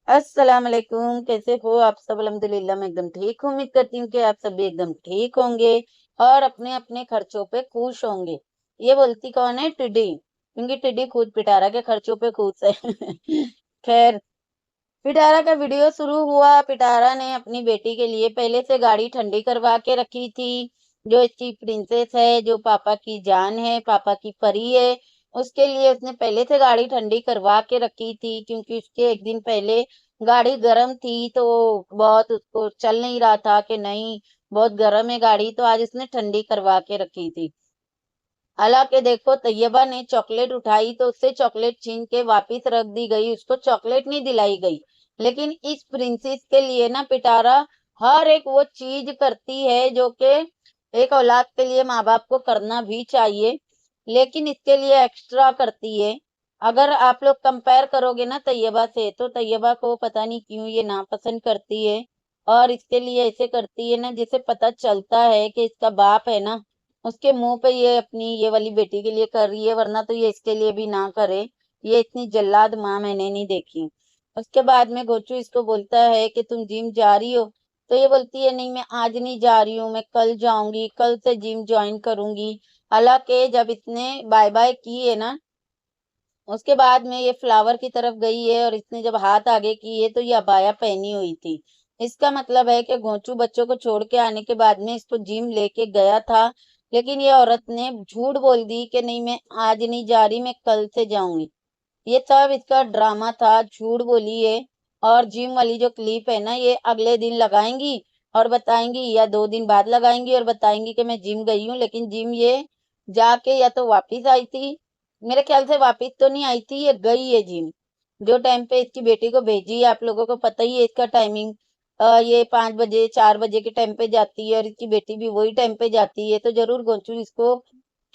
अस्सलाम वालेकुम। कैसे हो आप सब? अल्हम्दुलिल्लाह मैं एकदम ठीक हूँ। उम्मीद करती हूँ कि आप सब भी एकदम ठीक होंगे और अपने अपने खर्चों पे खुश होंगे। ये बोलती कौन है? टिड्डी, क्योंकि टिड्डी खुद पिटारा के खर्चों पे खुश है। खैर, पिटारा का वीडियो शुरू हुआ। पिटारा ने अपनी बेटी के लिए पहले से गाड़ी ठंडी करवा के रखी थी। जो इसकी प्रिंसेस है, जो पापा की जान है, पापा की परी है, उसके लिए उसने पहले से गाड़ी ठंडी करवा के रखी थी, क्योंकि उसके एक दिन पहले गाड़ी गर्म थी तो बहुत उसको चल नहीं रहा था कि नहीं, बहुत गर्म है गाड़ी, तो आज उसने ठंडी करवा के रखी थी। हालाँकि देखो, तैयबा ने चॉकलेट उठाई तो उससे चॉकलेट छीन के वापिस रख दी गई, उसको चॉकलेट नहीं दिलाई गई। लेकिन इस प्रिंसेस के लिए ना पिटारा हर एक वो चीज़ करती है जो कि एक औलाद के लिए माँ-बाप को करना भी चाहिए, लेकिन इसके लिए एक्स्ट्रा करती है। अगर आप लोग कंपेयर करोगे ना तैयबा से, तो तैयबा को पता नहीं क्यों ये नापसंद करती है और इसके लिए ऐसे करती है ना, जिससे पता चलता है कि इसका बाप है ना, उसके मुँह पे ये अपनी ये वाली बेटी के लिए कर रही है, वरना तो ये इसके लिए भी ना करे। ये इतनी जल्लाद माँ मैंने नहीं देखी। उसके बाद में गोचू इसको बोलता है कि तुम जिम जा रही हो? तो ये बोलती है नहीं, मैं आज नहीं जा रही हूँ, मैं कल जाऊँगी, कल से जिम जॉइन करूँगी। हालाँकि जब इसने बाय-बाय की है ना, उसके बाद में ये फ्लावर की तरफ गई है और इसने जब हाथ आगे किए तो ये अबाया पहनी हुई थी। इसका मतलब है कि घोंचू बच्चों को छोड़ के आने के बाद में इसको जिम लेके गया था, लेकिन ये औरत ने झूठ बोल दी कि नहीं, मैं आज नहीं जा रही, मैं कल से जाऊँगी। ये सब इसका ड्रामा था, झूठ बोली है। और जिम वाली जो क्लिप है ना, ये अगले दिन लगाएँगी और बताएँगी, या 2 दिन बाद लगाएँगी और बताएँगी कि मैं जिम गई हूँ, लेकिन जिम ये जाके या तो वापिस आई थी, मेरे ख़्याल से वापिस तो नहीं आई थी, ये गई है जिम। जो टाइम पे इसकी बेटी को भेजी है, आप लोगों को पता ही है इसका टाइमिंग। ये 5 बजे, 4 बजे के टाइम पे जाती है और इसकी बेटी भी वही टाइम पे जाती है, तो ज़रूर गोचू इसको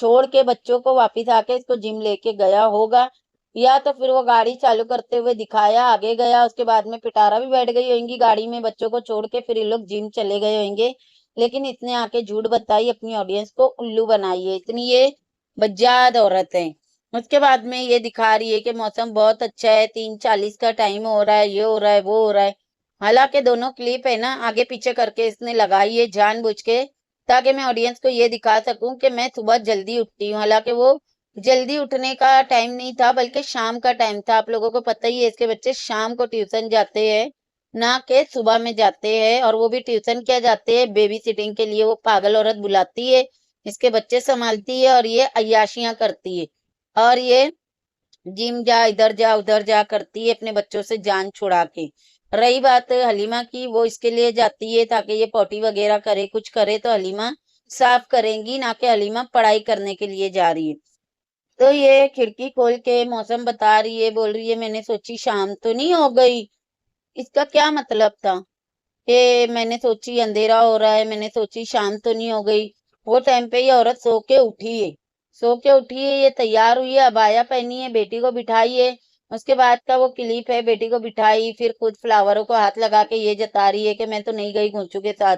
छोड़ के बच्चों को वापिस आके इसको जिम लेके गया होगा। या तो फिर वो गाड़ी चालू करते हुए दिखाया, आगे गया, उसके बाद में पिटारा भी बैठ गई होंगी गाड़ी में बच्चों को छोड़ के, फिर ये लोग जिम चले गए होंगे। लेकिन इसने आके झूठ बताई, अपनी ऑडियंस को उल्लू बनाई है, इतनी ये बज्जात औरत है। उसके बाद में ये दिखा रही है कि मौसम बहुत अच्छा है, 3:40 का टाइम हो रहा है, ये हो रहा है, वो हो रहा है। हालाँकि दोनों क्लिप है ना, आगे-पीछे करके इसने लगाई है जानबूझ के, ताकि मैं ऑडियंस को ये दिखा सकूँ कि मैं सुबह जल्दी उठती हूँ। हालाँकि वो जल्दी उठने का टाइम नहीं था, बल्कि शाम का टाइम था। आप लोगों को पता ही है इसके बच्चे शाम को ट्यूशन जाते हैं, ना कि सुबह में जाते हैं, और वो भी ट्यूशन क्या जाते हैं, बेबी सिटिंग के लिए वो पागल औरत बुलाती है, इसके बच्चे सँभालती है और ये अय्याशियाँ करती है। और ये जिम जा, इधर जा, उधर जा करती है अपने बच्चों से जान छुड़ा के। रही बात हलीमा की, वो इसके लिए जाती है ताकि ये पॉटी वगैरह करे, कुछ करे तो हलीमा साफ करेंगी, ना कि हलीमा पढ़ाई करने के लिए जा रही है। तो ये खिड़की खोल के मौसम बता रही है, बोल रही है मैंने सोची शाम तो नहीं हो गई। इसका क्या मतलब था? कि मैंने सोची अंधेरा हो रहा है, मैंने सोची शाम तो नहीं हो गई। वो टाइम पे ये औरत सो के उठी है। सो के उठी है, ये तैयार हुई है, अबाया पहनी है, बेटी को बिठाई है। उसके बाद का वो क्लिप है, बेटी को बिठाई, फिर खुद फ्लावरों को हाथ लगा के ये जता रही है कि मैं तो नहीं गई घोंचू के साथ।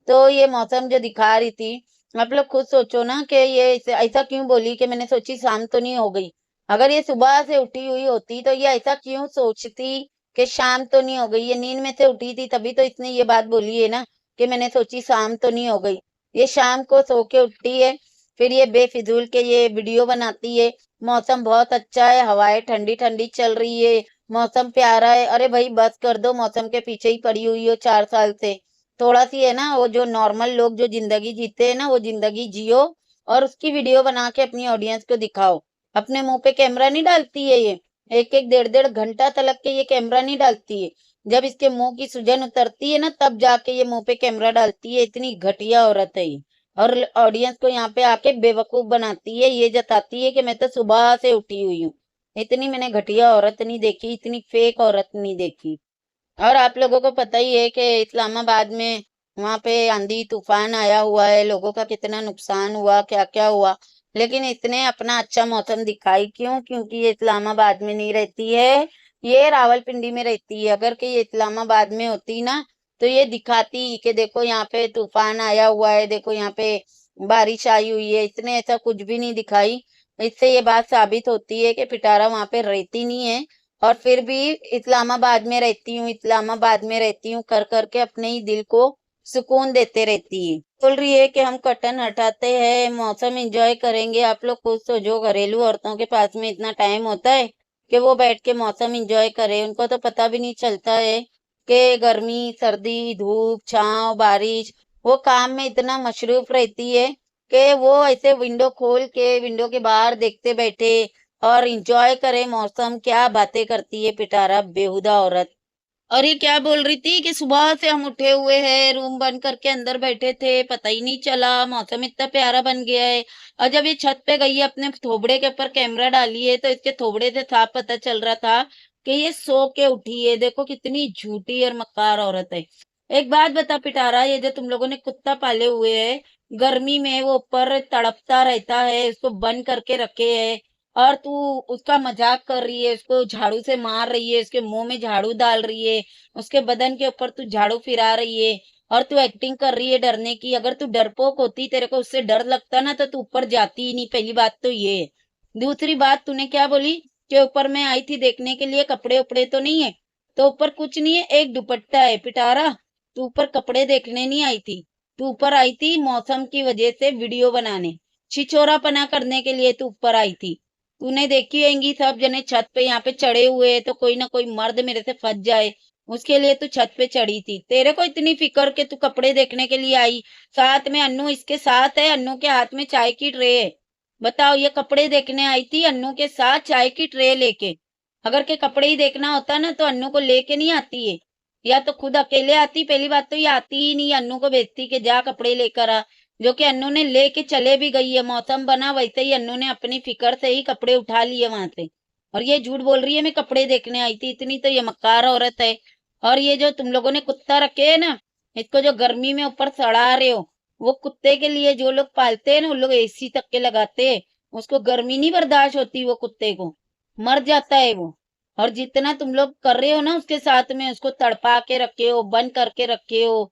तो ये मौसम जो दिखा रही थी, आप लोग खुद सोचो ना कि ये ऐसे ऐसा क्यों बोली कि मैंने सोची शाम तो नहीं हो गई। अगर ये सुबह से उठी हुई होती तो ये ऐसा क्यों सोचती कि शाम तो नहीं हो गई। ये नींद में से उठी थी तभी तो इसने ये बात बोली है ना, कि मैंने सोची शाम तो नहीं हो गई। ये शाम को सो के उठती है, फिर ये बेफिजूल के ये वीडियो बनाती है। मौसम बहुत अच्छा है, हवाएं ठंडी ठंडी चल रही है, मौसम प्यारा है। अरे भाई बस कर दो, मौसम के पीछे ही पड़ी हुई हो 4 साल से। थोड़ा सी है ना, वो जो नॉर्मल लोग जो जिंदगी जीते हैं ना, वो जिंदगी जियो और उसकी वीडियो बना के अपनी ऑडियंस को दिखाओ। अपने मुंह पे कैमरा नहीं डालती है ये, एक एक डेढ़ डेढ़ घंटा तलक के ये कैमरा नहीं डालती है। जब इसके मुंह की सुजन उतरती है ना, तब जाके ये मुंह पे कैमरा डालती है। इतनी घटिया औरत है ये। और ऑडियंस को यहाँ पे आके बेवकूफ बनाती है, ये जताती है कि मैं तो सुबह से उठी हुई हूँ। इतनी मैंने घटिया औरत नहीं देखी, इतनी फेक औरत नहीं देखी। और आप लोगों को पता ही है कि इस्लामाबाद में वहाँ पे आंधी तूफान आया हुआ है, लोगों का कितना नुकसान हुआ, क्या क्या हुआ। लेकिन इसने अपना अच्छा मौसम दिखाई क्यों? क्योंकि ये इस्लामाबाद में नहीं रहती है, ये रावलपिंडी में रहती है। अगर कि ये इस्लामाबाद में होती ना, तो ये दिखाती कि देखो यहाँ पे तूफान आया हुआ है, देखो यहाँ पे बारिश आई हुई है। इसने ऐसा कुछ भी नहीं दिखाई। इससे ये बात साबित होती है कि पिटारा वहाँ पे रहती नहीं है, और फिर भी इस्लामाबाद में रहती हूँ, इस्लामाबाद में रहती हूँ कर करके अपने ही दिल को सुकून देते रहती है। बोल रही है कि हम कर्टन हटाते हैं, मौसम एंजॉय करेंगे। आप लोग खुद सोचो, घरेलू औरतों के पास में इतना टाइम होता है कि वो बैठ के मौसम एंजॉय करे? उनको तो पता भी नहीं चलता है कि गर्मी, सर्दी, धूप, छांव, बारिश। वो काम में इतना मशरूफ रहती है कि वो ऐसे विंडो खोल के विंडो के बाहर देखते बैठे और इंजॉय करे मौसम। क्या बातें करती है पिटारा, बेहुदा औरत। और ये क्या बोल रही थी कि सुबह से हम उठे हुए हैं, रूम बंद करके अंदर बैठे थे, पता ही नहीं चला, मौसम इतना प्यारा बन गया है। और जब ये छत पे गई है, अपने थोबड़े के ऊपर कैमरा डाली है, तो इसके थोबड़े से साफ पता चल रहा था कि ये सो के उठी है। देखो कितनी झूठी और मक्कार औरत है। एक बात बता पिटारा, ये जो तुम लोगों ने कुत्ता पाले हुए है, गर्मी में वो ऊपर तड़पता रहता है, उसको बंद करके रखे है, और तू उसका मजाक कर रही है, उसको झाड़ू से मार रही है, उसके मुंह में झाड़ू डाल रही है, उसके बदन के ऊपर तू झाड़ू फिरा रही है, और तू एक्टिंग कर रही है डरने की। अगर तू डरपोक होती, तेरे को उससे डर लगता ना, तो तू ऊपर जाती ही नहीं। पहली बात तो ये है। दूसरी बात, तूने क्या बोली कि ऊपर मैं आई थी देखने के लिए, कपड़े उपड़े तो नहीं है? तो ऊपर कुछ नहीं है, एक दुपट्टा है पिटारा। तू ऊपर कपड़े देखने नहीं आई थी, तू ऊपर आई थी मौसम की वजह से वीडियो बनाने, छिछोरापना करने के लिए तू ऊपर आई थी। तूने देखी होंगी सब जने छत पे यहाँ पे चढ़े हुए हैं, तो कोई ना कोई मर्द मेरे से फंस जाए, उसके लिए तू छत पे चढ़ी थी। तेरे को इतनी फिक्र कि तू कपड़े देखने के लिए आई? साथ में अन्नू इसके साथ है, अन्नू के हाथ में चाय की ट्रे है। बताओ, ये कपड़े देखने आई थी अन्नू के साथ चाय की ट्रे लेके? अगर के कपड़े ही देखना होता ना, तो अन्नू को लेके नहीं आती है, या तो खुद अकेले आती। पहली बात तो ये आती ही नहीं, अन्नू को भेजती कि जा कपड़े लेकर आ, जो कि अन्नू ने लेके चले भी गई है। मौसम बना वैसे ही अन्नू ने अपनी फिक्र से ही कपड़े उठा लिए वहां से। और ये झूठ बोल रही है मैं कपड़े देखने आई थी, इतनी तो ये मक्कार औरत है। और ये जो तुम लोगों ने कुत्ता रखे है ना, इसको जो गर्मी में ऊपर सड़ा रहे हो, वो कुत्ते के लिए जो लोग पालते हैं ना, उन लोग एसी तक के लगाते हैं। उसको गर्मी नहीं बर्दाश्त होती, वो कुत्ते को मर जाता है वो। और जितना तुम लोग कर रहे हो ना उसके साथ में, उसको तड़पा के रखे हो, बंद करके रखे हो,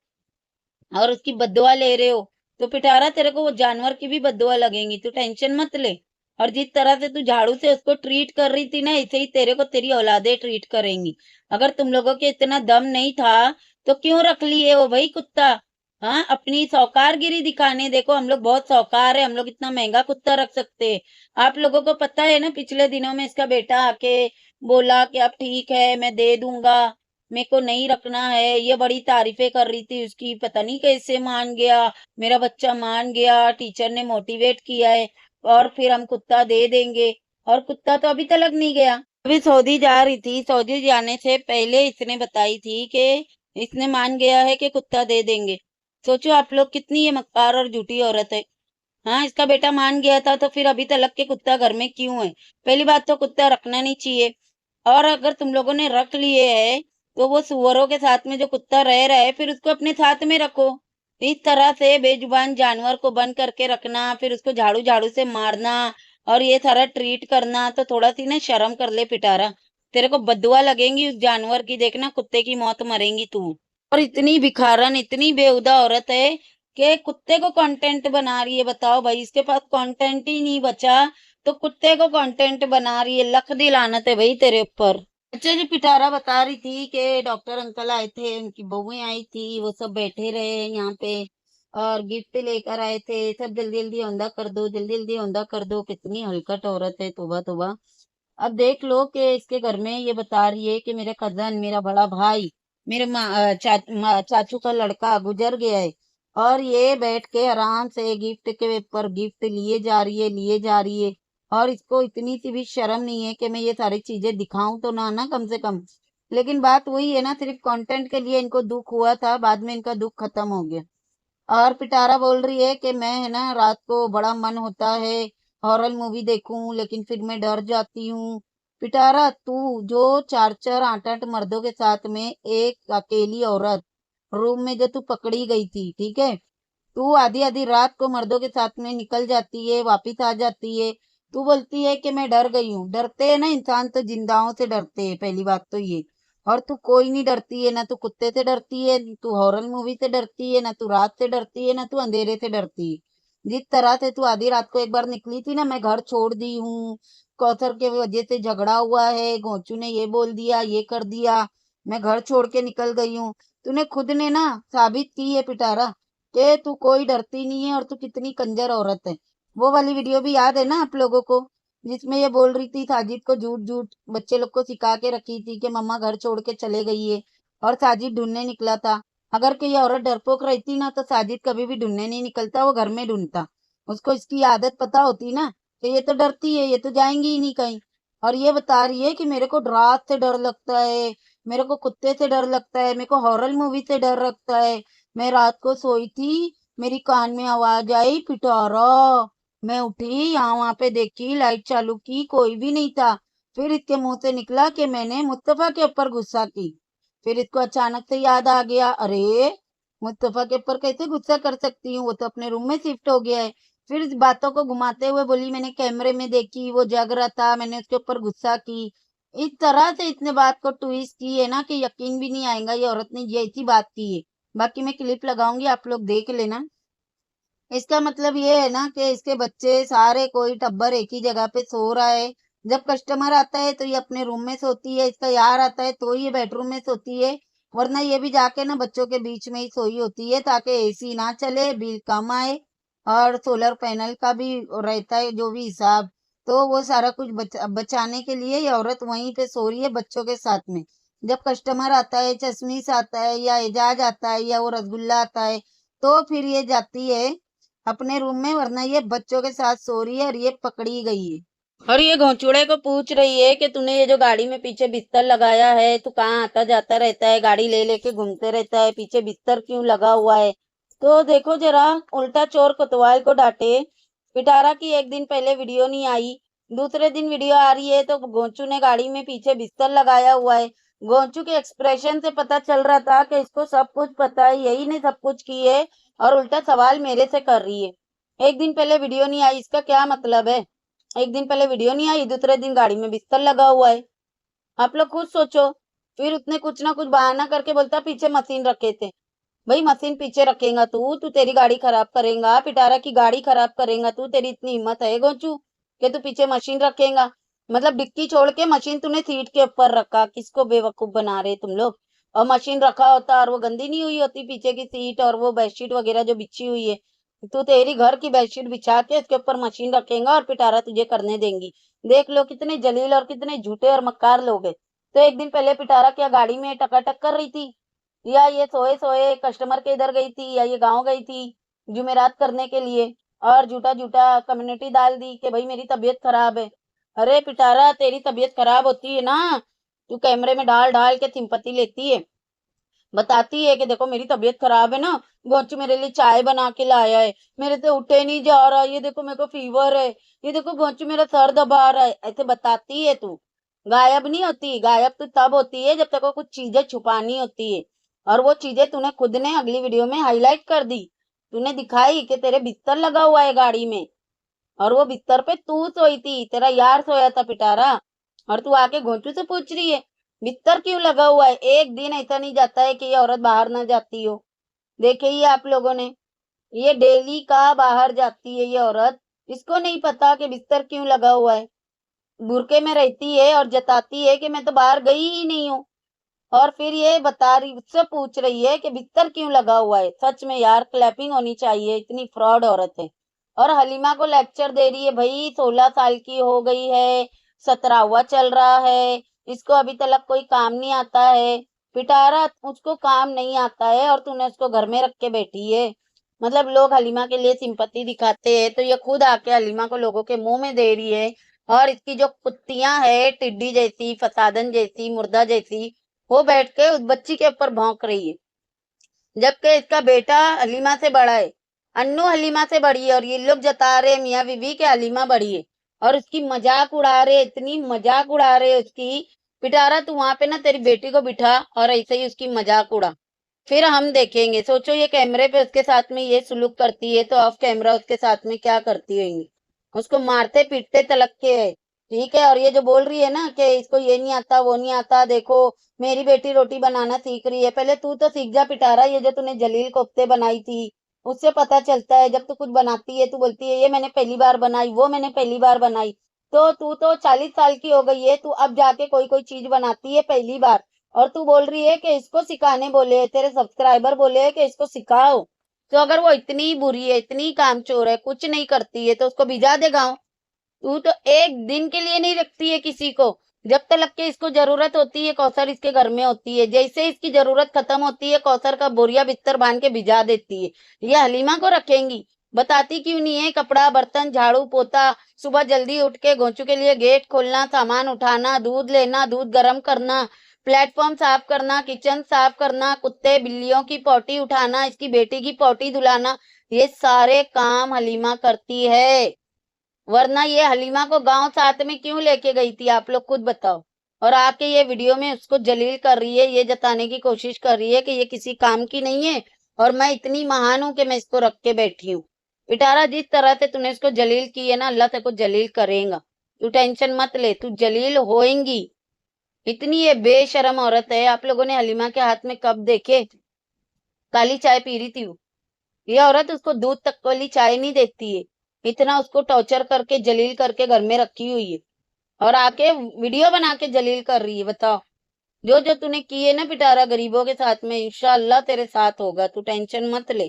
और उसकी बददुआ ले रहे हो, तो पिटारा तेरे को वो जानवर की भी बददुआ लगेंगी, तू टेंशन मत ले। और जिस तरह से तू झाड़ू से उसको ट्रीट कर रही थी ना, ऐसे ही तेरे को तेरी औलादे ट्रीट करेंगी। अगर तुम लोगों के इतना दम नहीं था, तो क्यों रख लिए हो भाई कुत्ता? हाँ, अपनी सौकारगिरी दिखाने। देखो हम लोग बहुत सौकार है, हम लोग इतना महंगा कुत्ता रख सकते हैं। आप लोगों को पता है ना, पिछले दिनों में इसका बेटा आके बोला कि अब ठीक है मैं दे दूंगा, मेरे को नहीं रखना है। ये बड़ी तारीफें कर रही थी उसकी, पता नहीं कैसे मान गया, मेरा बच्चा मान गया, टीचर ने मोटिवेट किया है, और फिर हम कुत्ता दे देंगे। और कुत्ता तो अभी तक नहीं गया। अभी सऊदी जा रही थी, सऊदी जाने से पहले इसने बताई थी कि इसने मान गया है कि कुत्ता दे देंगे। सोचो आप लोग, कितनी ये मक्कार और झूठी औरत है। हाँ, इसका बेटा मान गया था, तो फिर अभी तक के कुत्ता घर में क्यों है? पहली बात तो कुत्ता रखना नहीं चाहिए। और अगर तुम लोगों ने रख लिए है, तो वो सुअरों के साथ में जो कुत्ता रह रहा है, फिर उसको अपने साथ में रखो। इस तरह से बेजुबान जानवर को बंद करके रखना, फिर उसको झाड़ू झाड़ू से मारना, और ये सारा ट्रीट करना, तो थोड़ा सी ना शर्म कर ले पिटारा। तेरे को बददुआ लगेंगी उस जानवर की, देखना कुत्ते की मौत मरेंगी तू। और इतनी भिखारन, इतनी बेहुदा औरत है कि कुत्ते को कंटेंट बना रही है। बताओ भाई, इसके पास कंटेंट ही नहीं बचा, तो कुत्ते को कंटेंट बना रही है। लख दी लानत है भाई तेरे ऊपर। अच्छा जी, पिटारा बता रही थी कि डॉक्टर अंकल आए थे, उनकी बहुएं आई थी, वो सब बैठे रहे यहाँ पे, और गिफ्ट लेकर आए थे। सब जल्दी जल्दी औंधा कर दो, जल्दी जल्दी औंधा कर दो। कितनी हलकट औरत है, तोबा तोबा। अब देख लो कि इसके घर में ये बता रही है कि मेरे कजन, मेरा बड़ा भाई, मेरे चाचू का लड़का गुजर गया है, और ये बैठ के आराम से गिफ्ट के ऊपर गिफ्ट लिए जा रही है, लिए जा रही है। और इसको इतनी सी भी शर्म नहीं है कि मैं ये सारी चीजें दिखाऊं तो ना, ना कम से कम। लेकिन बात वही है ना, सिर्फ कंटेंट के लिए इनको दुख हुआ था, बाद में इनका दुख खत्म हो गया। और पिटारा बोल रही है कि मैं है ना, रात को बड़ा मन होता है हॉरर मूवी देखूं, लेकिन फिर मैं डर जाती हूँ। पिटारा, तू जो चार चार आठ आठ मर्दों के साथ में एक अकेली औरत रूम में जो तू पकड़ी गई थी, ठीक है, तू आधी आधी रात को मर्दों के साथ में निकल जाती है, वापिस आ जाती है। तू बोलती है कि मैं डर गई हूँ। डरते हैं ना इंसान तो जिंदाओं से डरते हैं, पहली बात तो ये। और तू कोई नहीं डरती है, ना तू कुत्ते से डरती है, तू हॉरर मूवी से डरती है, ना तू रात से डरती है, ना तू अंधेरे से डरती है। जिस तरह से तू आधी रात को एक बार निकली थी ना, मैं घर छोड़ दी हूँ, कौथर के वजह से झगड़ा हुआ है, गोचू ने ये बोल दिया, ये कर दिया, मैं घर छोड़ के निकल गई हूँ। तूने खुद ने ना साबित की है पिटारा कि तू कोई डरती नहीं है और तू कितनी कंजर औरत है। वो वाली वीडियो भी याद है ना आप लोगों को, जिसमें ये बोल रही थी साजिद को झूठ झूठ बच्चे लोग को सिखा के रखी थी कि मम्मा घर छोड़ के चले गई है, और साजिद ढूंढने निकला था। अगर कोई औरत डरपोक रहती ना तो साजिद कभी भी ढूंढने नहीं निकलता, वो घर में ढूंढता। उसको इसकी आदत पता होती ना कि ये तो डरती है, ये तो जाएंगी ही नहीं कहीं। और ये बता रही है कि मेरे को रात से डर लगता है, मेरे को कुत्ते से डर लगता है, मेरे को हॉरर मूवी से डर लगता है। मैं रात को सोई थी, मेरी कान में आवाज आई पिटारा, मैं उठी, यहाँ वहां पे देखी, लाइट चालू की, कोई भी नहीं था। फिर इसके मुंह से निकला कि मैंने मुस्तफा के ऊपर गुस्सा की। फिर इसको अचानक से याद आ गया, अरे मुस्तफा के ऊपर कैसे गुस्सा कर सकती हूँ, वो तो अपने रूम में शिफ्ट हो गया है। फिर इस बातों को घुमाते हुए बोली, मैंने कैमरे में देखी, वो जग रहा था, मैंने उसके ऊपर गुस्सा की। इस तरह से इसने बात को ट्विस्ट की है ना कि यकीन भी नहीं आएगा ये औरत ने ये ऐसी बात की है। बाकी मैं क्लिप लगाऊंगी, आप लोग देख लेना। इसका मतलब ये है ना कि इसके बच्चे सारे कोई टब्बर एक ही जगह पे सो रहा है। जब कस्टमर आता है तो ये अपने रूम में सोती है, इसका यार आता है तो ये बेडरूम में सोती है, वरना ये भी जाके ना बच्चों के बीच में ही सोई होती है ताकि एसी ना चले, बिल कम आए, और सोलर पैनल का भी रहता है जो भी हिसाब। तो वो सारा कुछ बचाने के लिए ये औरत वहीं पे सो रही है बच्चों के साथ में। जब कस्टमर आता है, चश्मीश आता है या एजाज आता है या वो रसगुल्ला आता है, तो फिर ये जाती है अपने रूम में, वरना ये बच्चों के साथ सो रही है और ये पकड़ी गई है। और ये घोंचुड़े को पूछ रही है कि तूने ये जो गाड़ी में पीछे बिस्तर लगाया है, तू कहाँ आता जाता रहता है, गाड़ी ले लेके घूमते रहता है, पीछे बिस्तर क्यों लगा हुआ है। तो देखो जरा, उल्टा चोर कोतवाल को डांटे। पिटारा की एक दिन पहले वीडियो नहीं आई, दूसरे दिन वीडियो आ रही है तो गोंचू ने गाड़ी में पीछे बिस्तर लगाया हुआ है। गोंचू के एक्सप्रेशन से पता चल रहा था कि इसको सब कुछ पता है, यही ने सब कुछ की है, और उल्टा सवाल मेरे से कर रही है। एक दिन पहले वीडियो नहीं आई, इसका क्या मतलब है। एक दिन पहले वीडियो नहीं आई, दूसरे दिन गाड़ी में बिस्तर लगा हुआ है। आप लोग खुद सोचो। फिर उसने कुछ ना कुछ बहाना करके बोलता पीछे मशीन रखे थे। भाई मशीन पीछे रखेगा तू तू तेरी गाड़ी खराब करेगा, पिटारा की गाड़ी खराब करेगा तू, तेरी इतनी हिम्मत है गोचू कि तू पीछे मशीन रखेगा। मतलब डिक्की छोड़ के मशीन तूने सीट के ऊपर रखा, किसको बेवकूफ बना रहे तुम लोग। और मशीन रखा होता और वो गंदी नहीं हुई होती पीछे की सीट और वो बेडशीट वगैरह जो बिछी हुई है, तू तेरी घर की बेडशीट बिछा के उसके ऊपर मशीन रखेगा और पिटारा तुझे करने देंगी। देख लो कितने जलील और कितने झूठे और मक्कार लोग हैं। तो एक दिन पहले पिटारा क्या गाड़ी में टकाटक कर रही थी, या ये सोए सोए कस्टमर के इधर गई थी, या ये गांव गई थी जुमेरात करने के लिए, और झूठा झूठा कम्युनिटी डाल दी कि भाई मेरी तबीयत खराब है। अरे पिटारा तेरी तबीयत खराब होती है ना, तू कैमरे में डाल डाल के सिंपत्ति लेती है, बताती है कि देखो मेरी तबीयत खराब है ना, गोचू मेरे लिए चाय बना के लाया है, मेरे से उठे नहीं जा रहा, ये देखो मेरे को फीवर है, ये देखो गोचू मेरा सर दबा रहा है, ऐसे बताती है तू। गायब नहीं होती, गायब तो तब होती है जब तक को कुछ चीजें छुपानी होती है। और वो चीजें तूने खुद ने अगली वीडियो में हाईलाइट कर दी। तूने दिखाई कि तेरे बिस्तर लगा हुआ है गाड़ी में, और वो बिस्तर पे तू सोई थी, तेरा यार सोया था पिटारा, और तू आके घोंचू से पूछ रही है बिस्तर क्यों लगा हुआ है। एक दिन ऐसा नहीं जाता है कि ये औरत बाहर ना जाती हो। देखे ही आप लोगों ने, ये डेली का बाहर जाती है ये औरत, इसको नहीं पता कि बिस्तर क्यों लगा हुआ है। बुरके में रहती है और जताती है कि मैं तो बाहर गई ही नहीं हूँ, और फिर ये बता रही, उससे पूछ रही है कि बिस्तर क्यों लगा हुआ है। सच में यार क्लैपिंग होनी चाहिए, इतनी फ्रॉड औरत है। और हलीमा को लेक्चर दे रही है, भाई 16 साल की हो गई है, 17वां चल रहा है, इसको अभी तक कोई काम नहीं आता है। पिटारा उसको काम नहीं आता है और तूने उसको घर में रख के बैठी है। मतलब लोग हलीमा के लिए सिंपत्ति दिखाते हैं तो ये खुद आके हलीमा को लोगों के मुंह में दे रही है। और इसकी जो कुत्तियां है, टिड्डी जैसी, फसादन जैसी, मुर्दा जैसी, वो बैठ के उस बच्ची के ऊपर भौंक रही है, जबकि इसका बेटा हलीमा से बड़ा है। अन्नू हलीमा से बड़ी है और ये लोग जता रहे मियाँ बीवी के हलीमा बड़ी है, और उसकी मजाक उड़ा रहे, इतनी मजाक उड़ा रहे उसकी। पिटारा तू वहां पे ना तेरी बेटी को बिठा और ऐसे ही उसकी मजाक उड़ा, फिर हम देखेंगे। सोचो ये कैमरे पे उसके साथ में ये सुलूक करती है तो ऑफ कैमरा उसके साथ में क्या करती होंगी। उसको मारते पीटते तलक के है। ठीक है, और ये जो बोल रही है ना कि इसको ये नहीं आता वो नहीं आता, देखो मेरी बेटी रोटी बनाना सीख रही है, पहले तू तो सीख जा पिटारा। ये जो तूने जलील कोफ्ते बनाई थी, उससे पता चलता है। जब तू कुछ बनाती है, तू बोलती है ये मैंने पहली बार बनाई, वो मैंने पहली बार बनाई। तो तू तो 40 साल की हो गई है, तू अब जाके कोई कोई चीज बनाती है पहली बार, और तू बोल रही है कि इसको सिखाने बोले हैं, तेरे सब्सक्राइबर बोले हैं कि इसको सिखाओ। तो अगर वो इतनी बुरी है, इतनी कामचोर है, कुछ नहीं करती है, तो उसको भिजा दे गाँव। तू तो एक दिन के लिए नहीं रखती है किसी को। जब तक के इसको जरूरत होती है, कौसर इसके घर में होती है, जैसे इसकी जरूरत खत्म होती है, कौसर का बोरिया बिस्तर बांध के भिजा देती है। ये हलीमा को रखेंगी? बताती क्यों नहीं है? कपड़ा, बर्तन, झाड़ू, पोता, सुबह जल्दी उठ के गोचू के लिए गेट खोलना, सामान उठाना, दूध लेना, दूध गर्म करना, प्लेटफॉर्म साफ करना, किचन साफ करना, कुत्ते बिल्लियों की पॉटी उठाना, इसकी बेटी की पॉटी धुलाना, ये सारे काम हलीमा करती है। वरना ये हलीमा को गांव साथ में क्यों लेके गई थी, आप लोग खुद बताओ। और आके ये वीडियो में उसको जलील कर रही है, ये जताने की कोशिश कर रही है कि ये किसी काम की नहीं है और मैं इतनी महान हूं कि मैं इसको रख के बैठी हूँ। पिटारा, जिस तरह से तूने इसको जलील की है ना, अल्लाह तेरे को जलील करेगा। तू टेंशन मत ले, तू जलील होएंगी। इतनी ये बेशरम औरत है। आप लोगों ने हलीमा के हाथ में कब देखे? काली चाय पी रही थी वो। ये औरत उसको दूध तक वाली चाय नहीं देती है। इतना उसको टॉर्चर करके जलील करके घर में रखी हुई है, और आके वीडियो बना के जलील कर रही है। बताओ, जो जो तूने की है ना पिटारा गरीबों के साथ में, इंशाअल्लाह तेरे साथ होगा, तू टेंशन मत ले।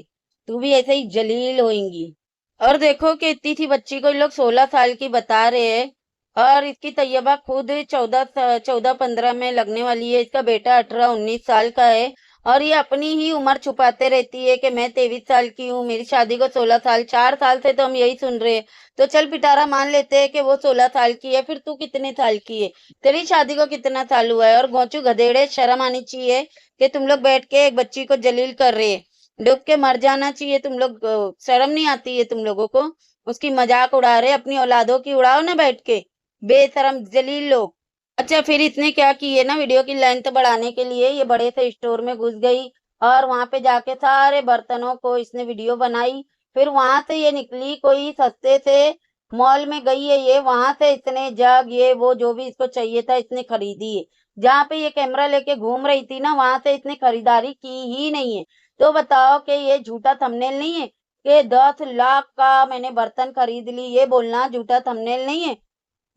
तू भी ऐसे ही जलील होएंगी। और देखो कि इतनी थी बच्ची को, ये लोग 16 साल की बता रहे हैं, और इसकी तैयबा खुद 14-15 में लगने वाली है। इसका बेटा 18-19 साल का है, और ये अपनी ही उम्र छुपाते रहती है कि मैं 23 साल की हूँ, मेरी शादी को 16 साल, 4 साल से तो हम यही सुन रहे हैं। तो चल पिटारा, मान लेते हैं कि वो 16 साल की है, फिर तू कितने साल की है? तेरी शादी को कितना साल हुआ है? और गोचू गधेड़े, शर्म आनी चाहिए कि तुम लोग बैठ के एक बच्ची को जलील कर रहे हैं। डूब के मर जाना चाहिए तुम लोग। शर्म नहीं आती है तुम लोगों को? उसकी मजाक उड़ा रहे, अपनी औलादों की उड़ाओ ना बैठ के, बेशरम जलील लोग। अच्छा, फिर इसने क्या किए ना, वीडियो की लेंथ बढ़ाने के लिए ये बड़े से स्टोर में घुस गई, और वहां पे जाके सारे बर्तनों को इसने वीडियो बनाई। फिर वहां से ये निकली, कोई सस्ते से मॉल में गई है ये, वहां से इसने जग, ये वो जो भी इसको चाहिए था इसने खरीदी है। जहाँ पे ये कैमरा लेके घूम रही थी ना, वहां से इसने खरीदारी की ही नहीं है। तो बताओ कि ये झूठा थंबनेल नहीं है कि 10 लाख का मैंने बर्तन खरीद ली? ये बोलना झूठा थंबनेल नहीं है?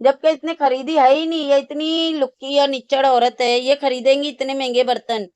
जबकि इसने खरीदी है ही नहीं। ये इतनी लुक्की या निच्चड़ औरत है, ये खरीदेंगी इतने महंगे बर्तन?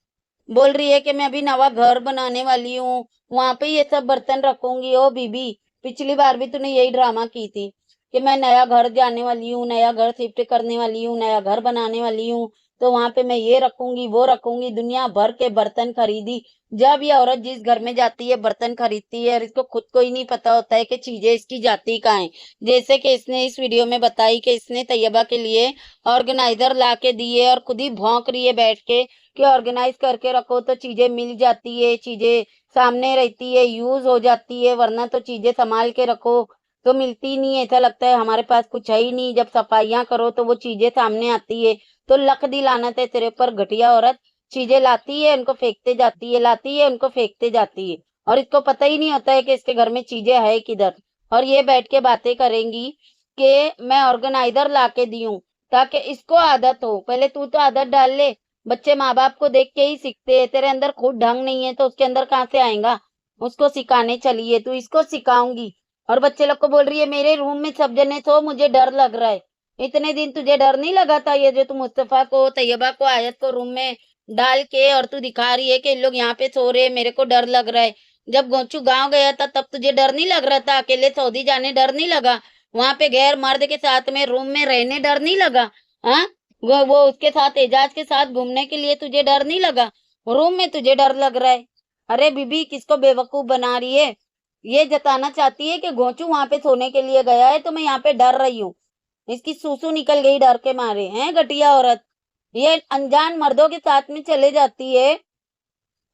बोल रही है कि मैं अभी नवा घर बनाने वाली हूँ, वहां पे ये सब बर्तन रखूंगी। ओ बीबी, पिछली बार भी तूने यही ड्रामा की थी कि मैं नया घर जाने वाली हूँ, नया घर शिफ्ट करने वाली हूँ, नया घर बनाने वाली हूँ, तो वहां पे मैं ये रखूंगी, वो रखूंगी, दुनिया भर के बर्तन खरीदी। जब ये औरत जिस घर में जाती है बर्तन खरीदती है, और इसको खुद को ही नहीं पता होता है कि चीजें इसकी जाती कहाँ है। जैसे कि इसने इस वीडियो में बताई कि इसने तैयबा के लिए ऑर्गेनाइजर ला के दिए, और खुद ही भौंक रही है बैठ के कि ऑर्गेनाइज करके रखो तो चीजें मिल जाती है, चीजें सामने रहती है, यूज हो जाती है, वरना तो चीजें संभाल के रखो तो मिलती नहीं है। ऐसा लगता है हमारे पास कुछ है ही नहीं, जब सफाइयां करो तो वो चीजें सामने आती है। तो लख दी लानत है तेरे ऊपर, घटिया औरत। चीजें लाती है, उनको फेंकते जाती है, लाती है, उनको फेंकते जाती है, और इसको पता ही नहीं होता है कि इसके घर में चीजें है किधर। और ये बैठ के बातें करेंगी कि मैं ऑर्गेनाइजर ला के दी हूँ, ताकि इसको आदत हो। पहले तू तो आदत डाल ले। बच्चे माँ बाप को देख के ही सीखते हैं, तेरे अंदर खुद ढंग नहीं है तो उसके अंदर कहाँ से आएगा? उसको सिखाने चलिए, तू इसको सिखाऊंगी। और बच्चे लोग को बोल रही है मेरे रूम में सब जने सो, मुझे डर लग रहा है। इतने दिन तुझे डर नहीं लगा था? ये जो तू मुस्तफा को, तैयबा को, आयत को रूम में डाल के और तू दिखा रही है कि इन लोग यहाँ पे सो रहे हैं, मेरे को डर लग रहा है। जब गोचू गांव गया था तब तुझे डर नहीं लग रहा था? अकेले सऊदी जाने डर नहीं लगा? वहां पे गैर मर्द के साथ में रूम में रहने डर नहीं लगा? हाँ, वो उसके साथ, एजाज के साथ घूमने के लिए तुझे डर नहीं लगा? रूम में तुझे डर लग रहा है? अरे बीबी, किसको बेवकूफ बना रही है? ये जताना चाहती है कि गोचू वहां पे सोने के लिए गया है तो मैं यहाँ पे डर रही हूँ। इसकी सूसू निकल गई डर के मारे। हैं घटिया औरत। ये अनजान मर्दों के साथ में चले जाती है,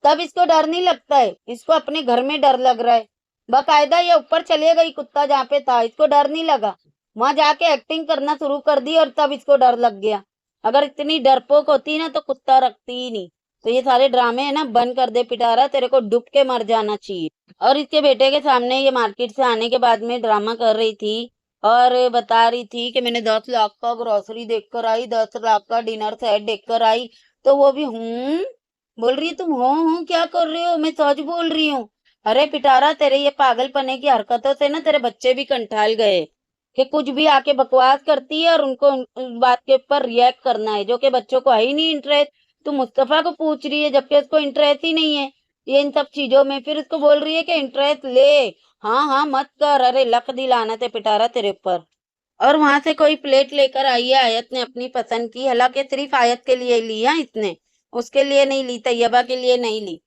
तब इसको डर नहीं लगता है, इसको अपने घर में डर लग रहा है। बाकायदा ये ऊपर चले गई, कुत्ता जहाँ पे था, इसको डर नहीं लगा। वहां जाके एक्टिंग करना शुरू कर दी और तब इसको डर लग गया। अगर इतनी डरपोक होती ना तो कुत्ता रखती ही नहीं। तो ये सारे ड्रामे है ना, बंद कर दे पिटारा, तेरे को डूब के मर जाना चाहिए। और इसके बेटे के सामने ये मार्केट से आने के बाद में ड्रामा कर रही थी, और बता रही थी कि मैंने 10 लाख का ग्रोसरी देख कर आई, 10 लाख का डिनर सेट देख कर आई। तो वो भी बोल रही है, तुम हो क्या कर रहे हो? मैं सच बोल रही हूँ। अरे पिटारा, तेरे ये पागलपने की हरकतों से ना तेरे बच्चे भी कंटाल गए कि कुछ भी आके बकवास करती है और उनको उस बात के ऊपर रिएक्ट करना है, जो कि बच्चों को है ही नहीं इंटरेस्ट। तू मुस्तफा को पूछ रही है जबकि उसको इंटरेस्ट ही नहीं है ये इन सब चीजों में, फिर उसको बोल रही है कि इंटरेस्ट ले। हाँ हाँ मत कर, अरे लक दी लानत है पिटारा तेरे ऊपर। और वहां से कोई प्लेट लेकर आई है आयत ने अपनी पसंद की, हालांकि सिर्फ आयत के लिए ली है इसने, उसके लिए नहीं ली, तैयबा के लिए नहीं ली।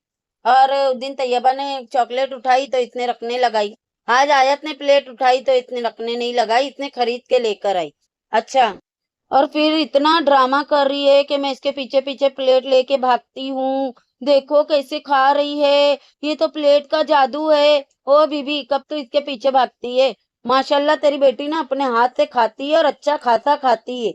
और उस दिन तैयबा ने चॉकलेट उठाई तो इसने रखने लगाई, आज आयत ने प्लेट उठाई तो इसने रखने नहीं लगाई, इसने खरीद के लेकर आई। अच्छा, और फिर इतना ड्रामा कर रही है कि मैं इसके पीछे पीछे प्लेट लेके भागती हूँ, देखो कैसे खा रही है, ये तो प्लेट का जादू है। ओ बीबी, कब तू इसके पीछे भागती है? माशाल्लाह तेरी बेटी ना अपने हाथ से खाती है और अच्छा खासा खाती है।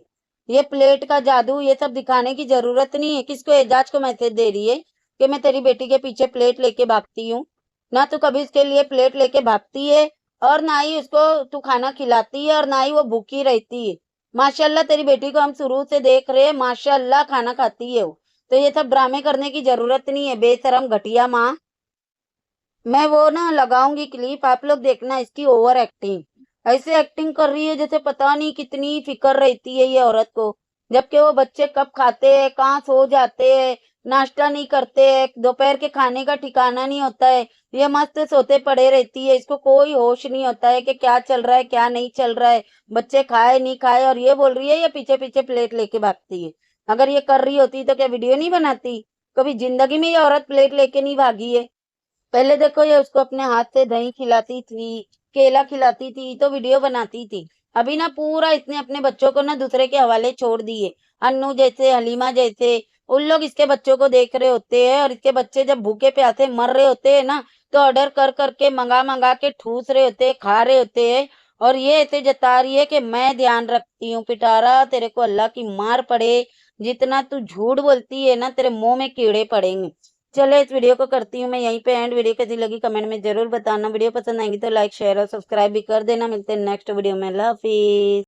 ये प्लेट का जादू ये सब दिखाने की जरूरत नहीं है। किसको, एजाज को मैसेज दे रही है कि मैं तेरी बेटी के पीछे प्लेट लेके भागती हूँ? ना तो कभी इसके लिए प्लेट लेके भागती है और ना ही उसको तू खाना खिलाती है और ना ही वो भूखी रहती है। माशाल्लाह तेरी बेटी को हम शुरू से देख रहे हैं, माशाल्लाह खाना खाती है वो। तो ये सब ड्रामे करने की जरूरत नहीं है, बेशरम घटिया माँ। मैं वो ना लगाऊंगी क्लिप, आप लोग देखना इसकी ओवर एक्टिंग। ऐसे एक्टिंग कर रही है जैसे पता नहीं कितनी फिक्र रहती है ये औरत को, जबकि वो बच्चे कब खाते हैं, कहाँ सो जाते हैं, नाश्ता नहीं करते हैं, दोपहर के खाने का ठिकाना नहीं होता है। ये मस्त सोते पड़े रहती है, इसको कोई होश नहीं होता है कि क्या चल रहा है क्या नहीं चल रहा है, बच्चे खाए नहीं खाए। और ये बोल रही है ये पीछे पीछे प्लेट लेके भागती है। अगर ये कर रही होती तो क्या वीडियो नहीं बनाती? कभी जिंदगी में ये औरत प्लेट लेके नहीं भागी है। पहले देखो ये उसको अपने हाथ से दही खिलाती थी, केला खिलाती थी तो वीडियो बनाती थी। अभी ना पूरा इसने अपने बच्चों को ना दूसरे के हवाले छोड़ दिए। अन्नू जैसे, हलीमा जैसे, उन लोग इसके बच्चों को देख रहे होते हैं और इसके बच्चे जब भूखे प्यासे मर रहे होते हैं ना, तो ऑर्डर कर करके मंगा मंगा के ठूस रहे होते हैं, खा रहे होते हैं। और ये ऐसे जता रही है कि मैं ध्यान रखती हूँ। पिटारा, तेरे को अल्लाह की मार पड़े, जितना तू झूठ बोलती है ना तेरे मुंह में कीड़े पड़ेंगे। चलो इस वीडियो को करती हूँ मैं यहीं पे एंड। वीडियो कैसी लगी कमेंट में जरूर बताना, वीडियो पसंद आएगी तो लाइक शेयर और सब्सक्राइब भी कर देना। मिलते हैं नेक्स्ट वीडियो में, अल्लाह हाफिज।